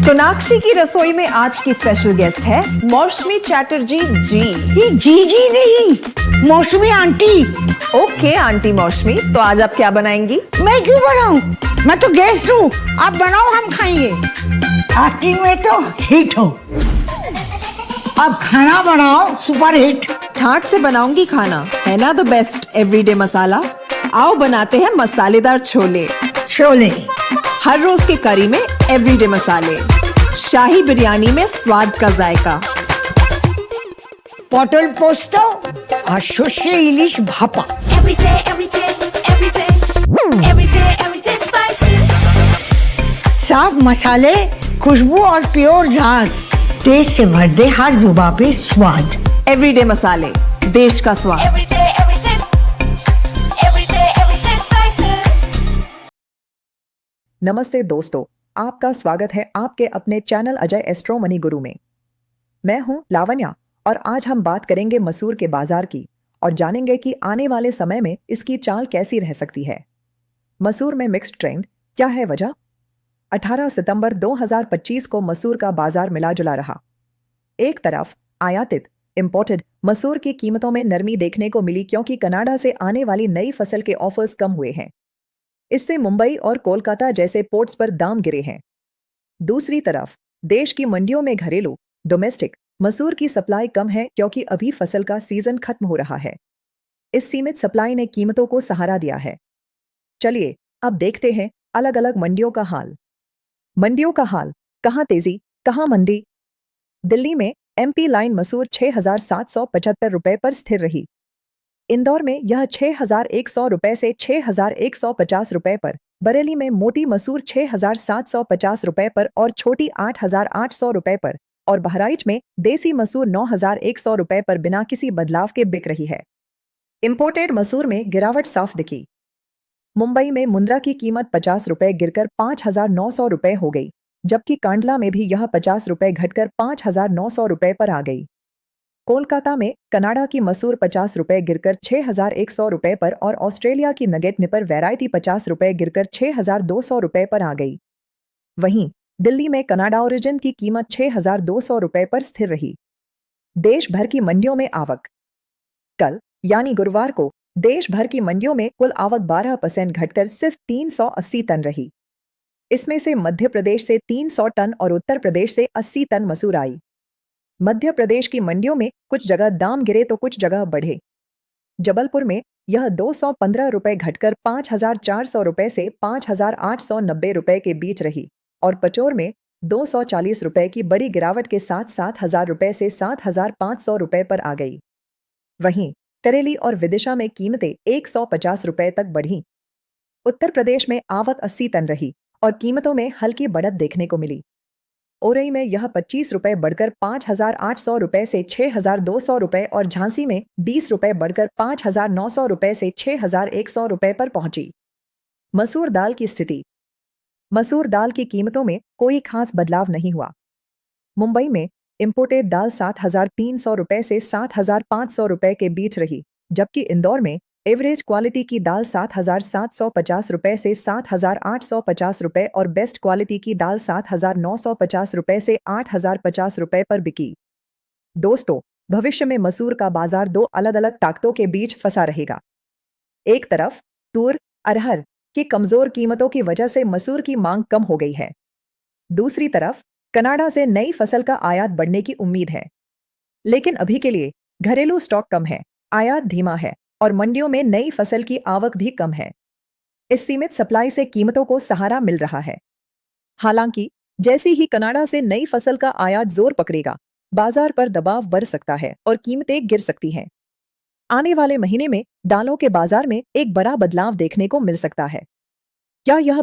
सोनाक्षी की रसोई में आज की स्पेशल गेस्ट है मौसमी चैटर्जी जी। ये जी नहीं, मौसमी आंटी। ओके आंटी मौसमी, तो आज आप क्या बनाएंगी? मैं क्यों बनाऊं? मैं तो गेस्ट हूँ, आप बनाओ हम खाएंगे। एक्टिंग में तो हिट हो, अब खाना बनाओ सुपर हिट। ठाट से बनाऊंगी खाना, है ना द बेस्ट एवरीडे मसाला। आओ बनाते हैं मसालेदार छोले। छोले हर रोज के करी में एवरीडे मसाले, शाही बिरयानी में स्वाद का जायका। পটল পোস্ত আর সর্ষে ইলিশ ভাপা। साफ मसाले, खुशबू और प्योर झांझ, टेस्ट से भर दे हर जुबान पे स्वाद। एवरीडे मसाले, देश का स्वाद। नमस्ते दोस्तों, आपका स्वागत है आपके अपने चैनल अजय एस्ट्रो मनी गुरु में। मैं हूं लावण्या और आज हम बात करेंगे मसूर के बाजार की और जानेंगे कि आने वाले समय में इसकी चाल कैसी रह सकती है। मसूर में मिक्स्ड ट्रेंड, क्या है वजह? 18 सितंबर 2025 को मसूर का बाजार मिला जुला रहा। एक तरफ आयातित इंपोर्टेड मसूर की कीमतों में नरमी देखने को मिली क्योंकि कनाडा से आने वाली नई फसल के ऑफर्स कम हुए हैं। इससे मुंबई और कोलकाता जैसे पोर्ट्स पर दाम गिरे हैं। दूसरी तरफ देश की मंडियों में घरेलू डोमेस्टिक मसूर की सप्लाई कम है क्योंकि अभी फसल का सीजन खत्म हो रहा है। इस सीमित सप्लाई ने कीमतों को सहारा दिया है। चलिए अब देखते हैं अलग अलग मंडियों का हाल। मंडियों का हाल, कहां तेजी कहां मंदी। दिल्ली में एमपी लाइन मसूर 6,775 रुपए पर स्थिर रही। इंदौर में यह 6,100 रुपए से 6,150 रुपए पर, बरेली में मोटी मसूर 6,750 रुपए पर और छोटी 8,800 रुपए पर, और बहराइच में देसी मसूर 9,100 रुपए पर बिना किसी बदलाव के बिक रही है। इंपोर्टेड मसूर में गिरावट साफ दिखी। मुंबई में मुंद्रा की कीमत 50 रुपए गिरकर 5,900 रुपए हो गई, जबकि कांडला में भी यह 50 रुपए घटकर 5,900 रुपए पर आ गई। कोलकाता में कनाडा की मसूर 50 रुपए गिरकर 6,100 रुपए पर और ऑस्ट्रेलिया की नगेट निपर वैरायटी 50 रुपए गिरकर 6,200 रुपए पर आ गई। वहीं दिल्ली में कनाडा ओरिजिन की कीमत 6,200 रुपए पर स्थिर रही। देश भर की मंडियों में आवक, कल यानी गुरुवार को देश भर की मंडियों में कुल आवक 12% घटकर सिर्फ 380 टन रही। इसमें से मध्य प्रदेश से 300 टन और उत्तर प्रदेश से 80 टन मसूर आई। मध्य प्रदेश की मंडियों में कुछ जगह दाम गिरे तो कुछ जगह बढ़े। जबलपुर में यह 215 रुपए घटकर 5,400 रुपए से 5,890 रुपए के बीच रही और पचोर में 240 रुपए की बड़ी गिरावट के साथ 7,000 रुपए से 7,500 रुपए पर आ गई। वहीं तरेली और विदिशा में कीमतें 150 रुपए तक बढ़ी। उत्तर प्रदेश में आवक 80 टन रही और कीमतों में हल्की बढ़त देखने को मिली। ओरई में यह 25 रुपए बढ़कर 5,800 रुपए से 6,200 रुपए और झांसी में 20 रुपए बढ़कर 5,900 रुपए से 6,100 रुपए पर पहुंची। मसूर दाल की स्थिति, मसूर दाल की कीमतों में कोई खास बदलाव नहीं हुआ। मुंबई में इंपोर्टेड दाल 7,300 रुपए से 7,500 रुपए के बीच रही, जबकि इंदौर में एवरेज क्वालिटी की दाल 7,750 रुपए से 7,850 रुपए और बेस्ट क्वालिटी की दाल 7,950 रुपए से 8,050 रुपए पर बिकी। दोस्तों, भविष्य में मसूर का बाजार दो अलग अलग ताकतों के बीच फंसा रहेगा। एक तरफ तूर अरहर की कमजोर कीमतों की वजह से मसूर की मांग कम हो गई है। दूसरी तरफ कनाडा से नई फसल का आयात बढ़ने की उम्मीद है, लेकिन अभी के लिए घरेलू स्टॉक कम है, आयात धीमा है और मंडियों में नई फसल की आवक भी कम है। इस सीमित सप्लाई से कीमतों को सहारा मिल रहा है। हालांकि जैसे ही कनाडा से नई फसल का आयात जोर पकड़ेगा, बाजार पर दबाव बढ़ सकता है और कीमतें गिर सकती हैं। आने वाले महीने में दालों के बाजार में एक बड़ा बदलाव देखने को मिल सकता है। क्या यह